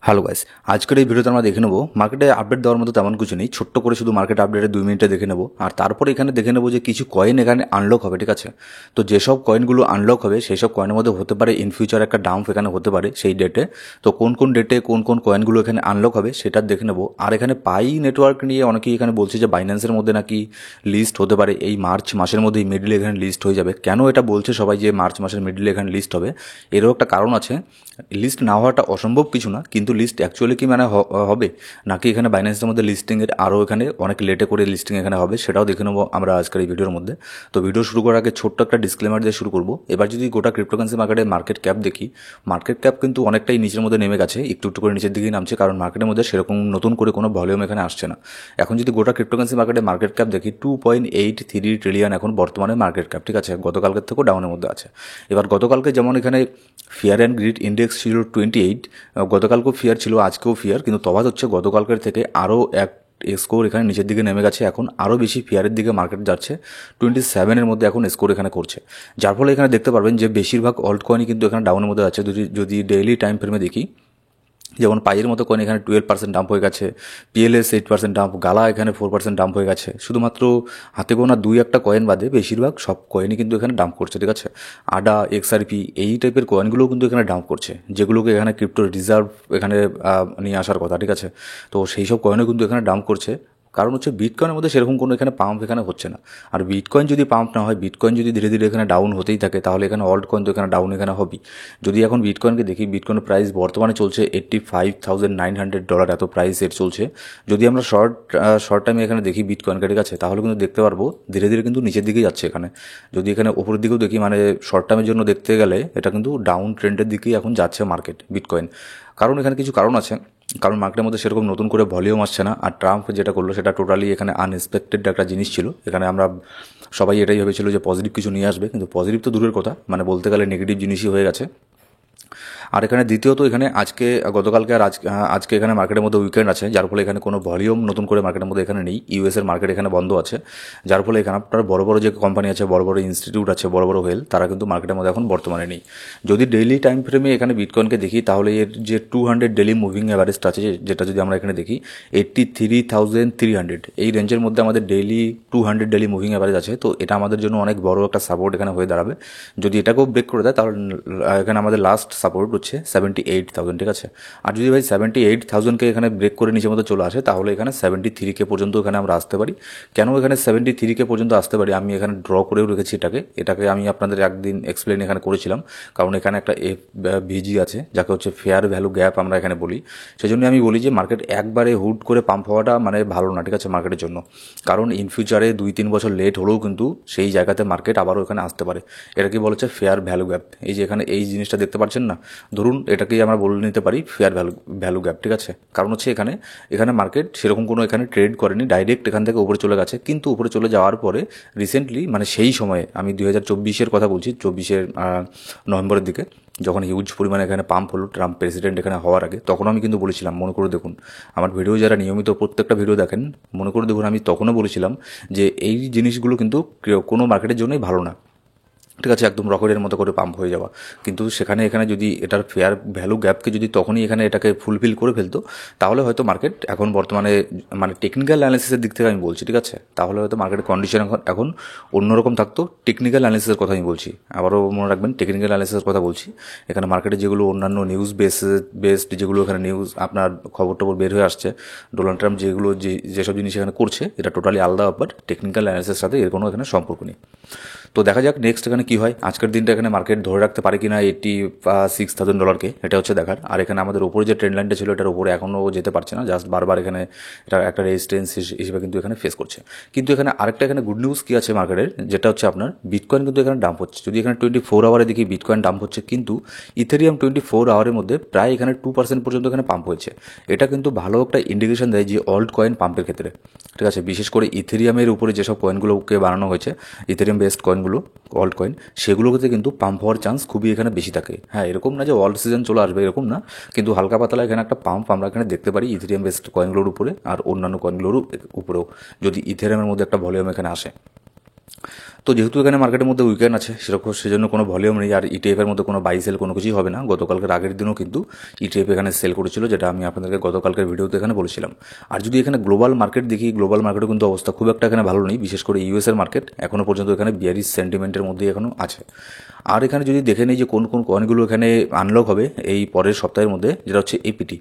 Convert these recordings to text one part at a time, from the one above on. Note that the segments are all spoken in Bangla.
হ্যালো গাইস, আজকের এই ভিডিওতে আমরা দেখে নেবো মার্কেটে আপডেট দেওয়ার মতো তেমন কিছু নেই। ছোট্ট করে শুধু মার্কেট আপডেটে 2 মিনিটে দেখে নেবো, আর তারপরে এখানে দেখে নেবো যে কিছু কয়েন এখানে আনলক হবে। ঠিক আছে, তো যেসব কয়েনগুলো আনলক হবে সেই সব কয়েনের মধ্যে হতে পারে ইন ফিউচার একটা ডাম্প এখানে হতে পারে সেই ডেটে। তো কোন কোন ডেটে কোন কোন কয়েনগুলো এখানে আনলক হবে সেটা দেখে নেবো। আর এখানে পাই নেটওয়ার্ক নিয়ে অনেকেই এখানে বলছে যে বাইন্যান্সের মধ্যে নাকি লিস্ট হতে পারে এই মার্চ মাসের মধ্যেই, মিডলে এখানে লিস্ট হয়ে যাবে। কেন এটা বলছে সবাই যে মার্চ মাসের মিডলে এখানে লিস্ট হবে? এরও একটা কারণ আছে। লিস্ট না হওয়াটা অসম্ভব কিছু না, কিন্তু লিস্ট অ্যাকচুয়ালি কি মানে হবে নাকি এখানে বাইন্যান্সের মধ্যে লিস্টিংয়ের আরও এখানে অনেক লেটে করে লিস্টিং এখানে হবে, সেটাও দেখে নেবো আমরা আজকের এই ভিডিওর মধ্যে। তো ভিডিও শুরু করার আগে ছোট্ট একটা ডিসক্লেমার দিয়ে শুরু করবো। এবার যদি গোটা ক্রিপ্টোকারেন্সি মার্কেটের মার্কেট ক্যাপ দেখি, মার্কেট ক্যাপ কিন্তু অনেকটাই নিচের মধ্যে নেমে গেছে, একটু একটু করে নিচের দিকেই নামছে, কারণ মার্কেটের মধ্যে সেরকম নতুন করে কোনো ভলিউম এখানে আসছে না। এখন যদি গোটা ক্রিপ্টোকারেন্সি মার্কেটের মার্কেট ক্যাপ দেখি, 2.83 ট্রিলিয়ন এখন বর্তমানে মার্কেট ক্যাপ। ঠিক আছে, গতকালকের থেকেও ডাউনের মধ্যে আছে। এবার গতকালকে যেমন এখানে ফিয়ার অ্যান্ড গ্রিড ইন্ডেক্স ছিল 28, গতকালকেও ফিয়ার ছিল, আজকেও ফিয়ার, কিন্তু তফাৎ হচ্ছে গতকালকের থেকে আরও এক স্কোর এখানে নিচের দিকে নেমে গেছে। এখন আরও বেশি ফিয়ারের দিকে মার্কেট যাচ্ছে, 27-এর মধ্যে এখন স্কোর এখানে করছে। যার ফলে এখানে দেখতে পারবেন যে বেশিরভাগ অল্ট কয়েনই কিন্তু এখানে ডাউনের মধ্যে আছে। যদি ডেইলি টাইম ফ্রেমে দেখি, যেমন পাইয়ের মতো কয়েন এখানে 12% ডাম্প হয়ে গেছে, পিএলএস 8% ডাম্প, গালা এখানে 4% ডাম্প হয়ে গেছে। শুধুমাত্র হাতে গোনা 2-1টা কয়েন বাদে বেশিরভাগ সব কয়েনই কিন্তু এখানে ডাম্প করছে। ঠিক আছে, আডা, এক্সআরপি এই টাইপের কয়েনগুলোও কিন্তু এখানে ডাম্প করছে, যেগুলোকে এখানে ক্রিপ্টো রিজার্ভ এখানে নিয়ে আসার কথা। ঠিক আছে, তো সেই সব কয়েনও কিন্তু এখানে ডাম্প করছে। কারণ হচ্ছে বিটকয়েনের মধ্যে সেরকম কোনো এখানে পাম্প এখানে হচ্ছে না। আর বিটকয়েন যদি পাম্প না হয়, বিটকয়েন যদি ধীরে ধীরে এখানে ডাউন হতেই থাকে, তাহলে এখানে অল্ট কয়েন তো এখানে ডাউন এখানে হবেই। যদি এখন বিটকয়েনকে দেখি, বিটকয়েনের প্রাইস বর্তমানে চলছে $85,900, এত প্রাইস এর চলছে। যদি আমরা শর্ট টাইমে এখানে দেখি বিটকয়েনকে, ঠিক আছে, তাহলে কিন্তু দেখতে পারবো ধীরে ধীরে কিন্তু নিচের দিকেই যাচ্ছে এখানে। যদি এখানে উপরের দিকেও দেখি, মানে শর্ট টাইমের জন্য দেখতে গেলে এটা কিন্তু ডাউন ট্রেন্ডের দিকেই এখন যাচ্ছে মার্কেট বিটকয়েন। কারণ এখানে কিছু কারণ আছে, কারণ মার্কেটের মধ্যে সেরকম নতুন করে ভলিউম আসছে না। আর ট্রাম্প যেটা করলো সেটা টোটালি এখানে আনএক্সপেক্টেড একটা জিনিস ছিল। এখানে আমরা সবাই এটাই ভেবেছিল যে পজিটিভ কিছু নিয়ে আসবে, কিন্তু পজিটিভ তো দূরের কথা, মানে বলতে গেলে নেগেটিভ জিনিসই হয়ে গেছে। আর এখানে দ্বিতীয়ত এখানে গতকালকে আর আজকে এখানে মার্কেটের মধ্যে উইকেন্ড আছে, যার ফলে এখানে কোনো ভলিউম নতুন করে মার্কেটের মধ্যে এখানে নেই। ইউএসের মার্কেট এখানে বন্ধ আছে, যার ফলে এখানে আপনার বড় বড় যে কোম্পানি আছে, বড় বড় ইনস্টিটিউট আছে, বড় বড় ওয়েল, তারা কিন্তু মার্কেটের মধ্যে এখন বর্তমানে নেই। যদি ডেইলি টাইম ফ্রেমে এখানে বিটকয়েনকে দেখি, তাহলে এর যে 200 ডেলি মুভিং অ্যাভারেজটা আছে, যেটা যদি আমরা এখানে দেখি 83,300, এই রেঞ্জের মধ্যে আমাদের ডেইলি 200 ডেলি মুভিং অ্যাভারেজ আছে। তো এটা আমাদের জন্য অনেক বড় একটা সাপোর্ট এখানে হয়ে দাঁড়াবে। যদি এটাকেও ব্রেক করে দেয়, তাহলে এখানে আমাদের লাস্ট সাপোর্ট হচ্ছে 78,000। ঠিক আছে, আর যদি ভাই 78,000কে এখানে ব্রেক করে নিচের মধ্যে চলে আসে, তাহলে এখানে 73K পর্যন্ত এখানে আমরা আসতে পারি। কেন এখানে 73K পর্যন্ত আসতে পারি, আমি এখানে ড্র করেও রেখেছি এটাকে আমি আপনাদের একদিন এক্সপ্লেন এখানে করেছিলাম। কারণ এখানে একটা ভিজি আছে, যাকে হচ্ছে ফেয়ার ভ্যালু গ্যাপ আমরা এখানে বলি। সেই জন্য আমি বলি যে মার্কেট একবারে হুট করে পাম্প হওয়াটা মানে ভালো না। ঠিক আছে, মার্কেটের জন্য, কারণ ইন ফিউচারে 2-3 বছর লেট হলেও কিন্তু সেই জায়গাতে মার্কেট আবারও এখানে আসতে পারে। এটা কি বলেছে ফেয়ার ভ্যালু গ্যাপ। এই যে এখানে এই জিনিসটা দেখতে পাচ্ছেন না, ধরুন এটাকেই আমরা বলে নিতে পারি ফেয়ার ভ্যালু গ্যাপ। ঠিক আছে, কারণ হচ্ছে এখানে মার্কেট সেরকম কোনো এখানে ট্রেড করেনি, ডাইরেক্ট এখান থেকে উপরে চলে গেছে। কিন্তু উপরে চলে যাওয়ার পরে রিসেন্টলি, মানে সেই সময়ে আমি 2024-এর কথা বলছি, 24-এর নভেম্বরের দিকে, যখন হিউজ পরিমাণে এখানে পাম্প হলো ট্রাম্প প্রেসিডেন্ট এখানে হওয়ার আগে, তখন আমি কিন্তু বলেছিলাম, মনে করে দেখুন আমার ভিডিও, যারা নিয়মিত প্রত্যেকটা ভিডিও দেখেন, মনে করে দেখুন আমি তখনও বলেছিলাম যে এই জিনিসগুলো কিন্তু কোনো মার্কেটের জন্যই ভালো না। ঠিক আছে, একদম রকেটের মতো করে পাম্প হয়ে যাওয়া। কিন্তু এখানে যদি এটার ফেয়ার ভ্যালু গ্যাপকে যদি তখনই এখানে এটাকে ফুলফিল করে ফেলতো, তাহলে হয়তো মার্কেট এখন বর্তমানে, মানে টেকনিক্যাল অ্যানালিসিসের দিক থেকে আমি বলছি, ঠিক আছে, তাহলে হয়তো মার্কেটের কন্ডিশন এখন অন্যরকম থাকতো। টেকনিক্যাল অ্যানালিসিসের কথা আমি বলছি, আবারও মনে রাখবেন টেকনিক্যাল অ্যানালিসিসের কথা বলছি। এখানে মার্কেটে যেগুলো অন্যান্য নিউজ বেসড যেগুলো এখানে নিউজ আপনার খবর টবর বের হয়ে আসছে, ডোনাল্ড ট্রাম্প যেসব জিনিস এখানে করছে, এটা টোটালি আলাদা ব্যাপার। টেকনিক্যাল অ্যানালিসিসের সাথে এর কোনো এখানে সম্পর্ক নেই। তো দেখা যাক নেক্সট এখানে কী হয়। আজকের দিনটা এখানে মার্কেট ধরে রাখতে পারে কিনা $86,000, এটা হচ্ছে দেখার। আর এখানে আমাদের উপরে যে ট্রেন্ড লাইনটা ছিল, এটার উপরে এখনও যেতে পারছে না, জাস্ট বারবার এখানে এটা একটা রেজিস্ট্যান্স হিসেবে কিন্তু এখানে ফেস করছে। কিন্তু এখানে আরেকটা এখানে গুড নিউজ কী আছে মার্কেটের, যেটা হচ্ছে আপনার বিটকয়েন কিন্তু এখানে ডাম্প হচ্ছে। যদি এখানে 24 আওয়ারে দেখি বিটকয়েন ডাম্প হচ্ছে, কিন্তু ইথেরিয়াম 24 আওয়ারের মধ্যে প্রায় এখানে 2% পর্যন্ত এখানে পাম্প হয়েছে। এটা কিন্তু ভালো একটা ইন্ডিকেশন দেয় যে অল্ট কয়েন পাম্পের ক্ষেত্রে। ঠিক আছে, বিশেষ করে ইথেরিয়ামের উপরে যেসব কয়েনগুলোকে বানানো হয়েছে, ইথেরিয়াম বেসড কয়েনগুলো, অল্ট কয়েন, সেগুলোতে কিন্তু পাম্প হওয়ার চান্স খুবই এখানে বেশি থাকে। হ্যাঁ, এরকম না যে অল সিজন চলে আসবে, এরকম না, কিন্তু হালকা পাতলা এখানে একটা পাম্প আমরা এখানে দেখতে পারি ইথেরিয়াম বেসড কয়েনগুলোর উপরে আর অন্যান্য কয়েনগুলোর উপরেও, যদি ইথেরিয়ামের মধ্যে একটা ভলিউম এখানে আসে। তো যেহেতু এখানে মার্কেটের মধ্যে উইকেন্ড আছে সেরকম সেজন্য কোনো ভলিউম নেই, আর ইটিএফের মধ্যে কোনো বাই সেল কোনো কিছুই হবে না। গতকালকের আগের দিনও কিন্তু ইটিএফ এখানে সেল করেছিল, যেটা আমি আপনাদেরকে গতকালকের ভিডিওতে এখানে বলেছিলাম। আর যদি এখানে গ্লোবাল মার্কেট দেখি, গ্লোবাল মার্কেটও কিন্তু অবস্থা খুব একটা এখানে ভালো নেই, বিশেষ করে ইউএসের মার্কেট এখনও পর্যন্ত এখানে বিয়ারিশ সেন্টিমেন্টের মধ্যেই এখনও আছে। আর এখানে যদি দেখে নিই যে কোন কোন কয়েনগুলো এখানে আনলক হবে এই পরের সপ্তাহের মধ্যে, যেটা হচ্ছে এপিটি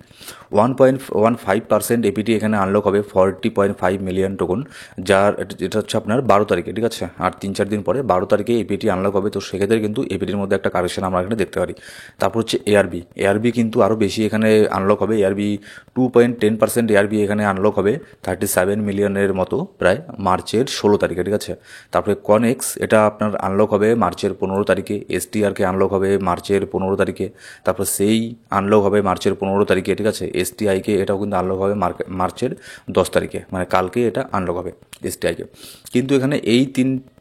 1.15% এপিটি এখানে আনলক হবে 40.5 মিলিয়ন টোকন, যার যেটা হচ্ছে আপনার 12 তারিখে, ঠিক আছে। আর 3-4 দিন পরে 12 তারিখে এপিটি আনলক হবে, তো সেক্ষেত্রে কিন্তু এপিটির মধ্যে একটা কারেকশন আমরা এখানে দেখতে পারি। তারপর হচ্ছে এআরবি কিন্তু আরও বেশি এখানে আনলক হবে। এআরবি 2.10% এআরবি এখানে আনলক হবে 37 মিলিয়নের মতো প্রায় মার্চের 16 তারিখে, ঠিক আছে। তারপরে কনেক্স এটা আপনার আনলক হবে মার্চের 15 তারিখে, এসটিআরকে আনলক হবে মার্চের 15 তারিখে, তারপর সেই আনলক হবে মার্চের 15 তারিখে, ঠিক আছে। এসটিআইকে এটাও কিন্তু আনলক হবে মার্চের 10 তারিখে, মানে কালকে এটা আনলক হবে এসটিআইকে। কিন্তু এখানে এই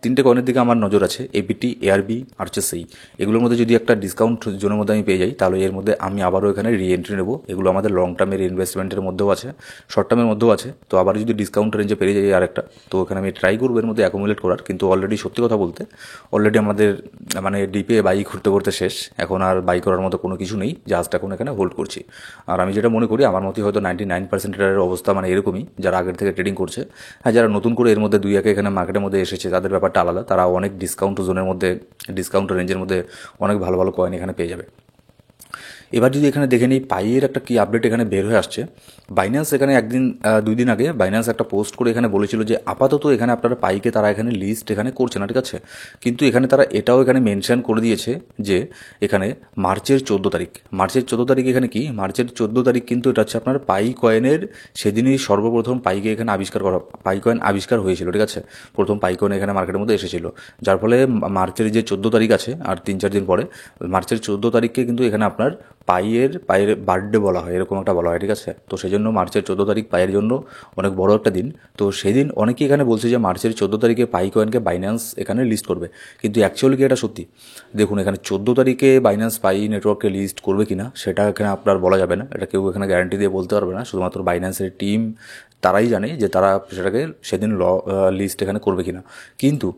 তিনটে কয়েনের দিকে আমার নজর আছে, এপিটি, এআরবি আর হচ্ছে সেই। এগুলোর মধ্যে যদি একটা ডিসকাউন্ট জোনের মধ্যে আমি পেয়ে যাই, তাহলে এর মধ্যে আমি আবারও এখানে রিএন্ট্রি নেবো। এগুলো আমাদের লং টার্মের ইনভেস্টমেন্টের মধ্যেও আছে, শর্ট টার্মের মধ্যেও আছে। তো আবার যদি ডিসকাউন্ট রেঞ্জে পেয়ে যাই আরেকটা, তো এখানে আমি ট্রাই করবো এর মধ্যে অ্যাকুমুলেট করার। কিন্তু অলরেডি সত্যি কথা বলতে অলরেডি আমাদের মানে ডিপে বাই করতে করতে শেষ, এখন আর বাই করার মতো কোনো কিছু নেই, জাস্ট এখন এখানে হোল্ড করছি। আর আমি যেটা মনে করি আমার মতোই হয়তো 99% এর অবস্থা মানে এরকমই, যারা আগের থেকে ট্রেডিং করছে। হ্যাঁ, যারা নতুন করে এর মধ্যে দুই একে এখানে মার্কেটের মধ্যে এসেছে তাদের ব্যাপারটা আলাদা, তারা অনেক ডিসকাউন্ট জোনের মধ্যে, ডিসকাউন্ট রেঞ্জের মধ্যে অনেক ভালো ভালো কয়েন এখানে পেয়ে যাবে। এবার যদি এখানে দেখে নিই পাইয়ের একটা কি আপডেট এখানে বের হয়ে আসছে। বাইন্যান্স এখানে দুই দিন আগে বাইন্যান্স একটা পোস্ট করে এখানে বলেছিল যে আপাতত এখানে আপনারা পাইকে তারা এখানে লিস্ট এখানে করছে না, ঠিক আছে। কিন্তু এখানে তারা এটাও এখানে মেনশন করে দিয়েছে যে এখানে মার্চের 14 তারিখ এখানে কি মার্চের 14 তারিখ কিন্তু এটা হচ্ছে আপনার পাই কয়েনের সেদিনই সর্বপ্রথম পাইকে এখানে পাই কয়েন আবিষ্কার হয়েছিল, ঠিক আছে। প্রথম পাই কয়েন এখানে মার্কেটের মধ্যে এসেছিল, যার ফলে মার্চের যে 14 তারিখ আছে আর 3-4 দিন পরে মার্চের 14 তারিখকে কিন্তু এখানে আপনার পাইয়ের বার্থডে বলা হয়, এরকম একটা বলা হয়, ঠিক আছে। তো সেই জন্য মার্চের 14 তারিখ পাইয়ের জন্য অনেক বড় একটা দিন। তো সেদিন অনেকেই এখানে বলছে যে মার্চের 14 তারিখে পাই কয়েনকে বাইন্যান্স এখানে লিস্ট করবে, কিন্তু অ্যাকচুয়ালি কি এটা সত্যি? দেখুন এখানে 14 তারিখে বাইন্যান্স পাই নেটওয়ার্ককে লিস্ট করবে কিনা সেটা এখানে আপনার বলা যাবে না, এটা কেউ এখানে গ্যারান্টি দিয়ে বলতে পারবে না। শুধুমাত্র বাইন্যান্সের টিম তারাই জানে যে তারা সেটাকে সেদিন লিস্ট এখানে করবে কিনা। কিন্তু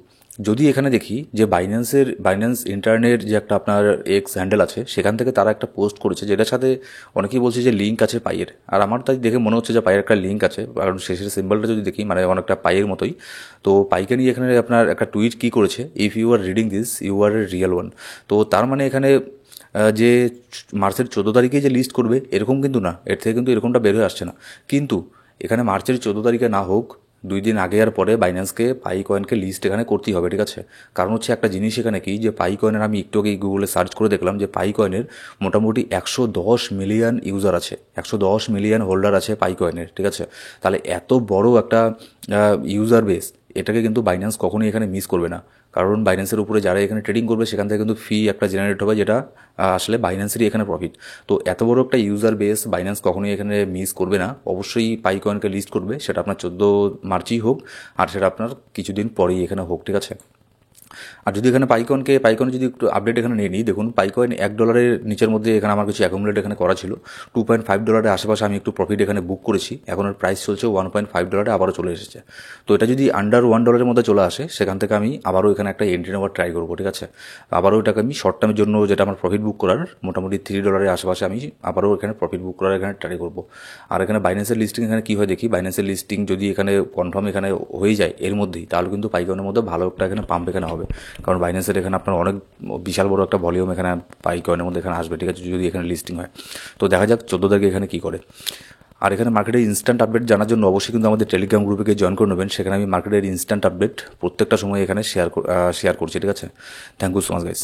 যদি এখানে দেখি যে বাইন্যান্স ইন্টারনেট যে একটা আপনার এক্স হ্যান্ডেল আছে, সেখান থেকে তারা একটা পোস্ট করেছে যেটার সাথে অনেকেই বলছে যে লিঙ্ক আছে পাইয়ের। আর আমার তাই দেখে মনে হচ্ছে যে পাইয়ের একটা লিঙ্ক আছে, কারণ শেষের সিম্বলটা যদি দেখি মানে অনেকটা পাইয়ের মতোই। তো পাইকে নিয়ে এখানে আপনার একটা টুইট কী করেছে, if you are reading this you are a real one. তো তার মানে এখানে যে মার্চের 14 তারিখে যে লিস্ট করবে এরকম কিন্তু না, এর থেকে কিন্তু এরকমটা বের হয়ে আসছে না। কিন্তু এখানে মার্চের 14 তারিখে না হোক, 2 দিন আগে আর পরে বাইন্যান্সকে পাই কয়েনকে লিস্ট এখানে করতেই হবে, ঠিক আছে। কারণ হচ্ছে একটা জিনিস এখানে কি, যে পাই কয়েনের আমি একটু আগে গুগলে সার্চ করে দেখলাম যে পাই কয়েনের মোটামুটি 110 মিলিয়ন ইউজার আছে, 110 মিলিয়ন হোল্ডার আছে পাই কয়েনের, ঠিক আছে। তাহলে এত বড় একটা ইউজার বেস, এটাকে কিন্তু বাইন্যান্স কখনোই এখানে মিস করবে না। কারণ বাইন্যান্সের উপরে যারা এখানে ট্রেডিং করবে সেখান থেকে কিন্তু ফি একটা জেনারেট হবে, যেটা আসলে বাইন্যান্সেরই এখানে প্রফিট। তো এত বড় একটা ইউজার বেস বাইন্যান্স কখনোই এখানে মিস করবে না, অবশ্যই পাই কয়েনকে লিস্ট করবে, সেটা আপনার 14 মার্চই হোক আর সেটা আপনার কিছুদিন পরেই এখানে হোক, ঠিক আছে। আর যদি এখানে পাইকয়েন যদি একটু আপডেট এখানে নিয়ে নিই, দেখুন পাইকয়েন $1 নিচের মধ্যে এখানে আমার কিছু অ্যাকুমুলেট এখানে করা ছিল। $2.5 আশেপাশে আমি একটু প্রফিট এখানে বুক করেছি, এখন এর প্রাইস চলছে $1.5, আবারও চলে এসেছে। তো এটা যদি আন্ডার $1 মধ্যে চলে আসে, সেখান থেকে আমি আবারও এখানে একটা এন্ট্রি নেওয়ার ট্রাই করবো, ঠিক আছে। আবারও এটাকে আমি শর্ট টার্মের জন্য যেটা আমার প্রফিট বুক করার মোটামুটি $3 আশেপাশে আমি আবারও এখানে প্রফিট বুক করার এখানে ট্রাই করবো। আর এখানে বাইন্যান্সের লিস্টিং এখানে কী হয় দেখি, বাইন্যান্সের লিস্টিং যদি এখানে কনফার্ম এখানে হয়ে যায় এর মধ্যেই, তাহলে কিন্তু পাইকয়েনের মধ্যে ভালো একটা এখানে পাম্প এখানে হবে। কারণ বাইন্যান্সের এখানে আপনার অনেক বিশাল বড় একটা ভলিউম এখানে পাই কয়েনের মধ্যে এখানে আসবে, ঠিক আছে, যদি এখানে লিস্টিং হয়। তো দেখা যাক 14 তারিখে এখানে কী করে। আর এখানে মার্কেটের ইনস্ট্যান্ট আপডেট জানার জন্য অবশ্যই কিন্তু আমাদের টেলিগ্রাম গ্রুপে জয়েন করে নেবেন, সেখানে আমি মার্কেটের ইনস্ট্যান্ট আপডেট প্রত্যেকটা সময় এখানে শেয়ার করছি, ঠিক আছে। Thank you so much guys.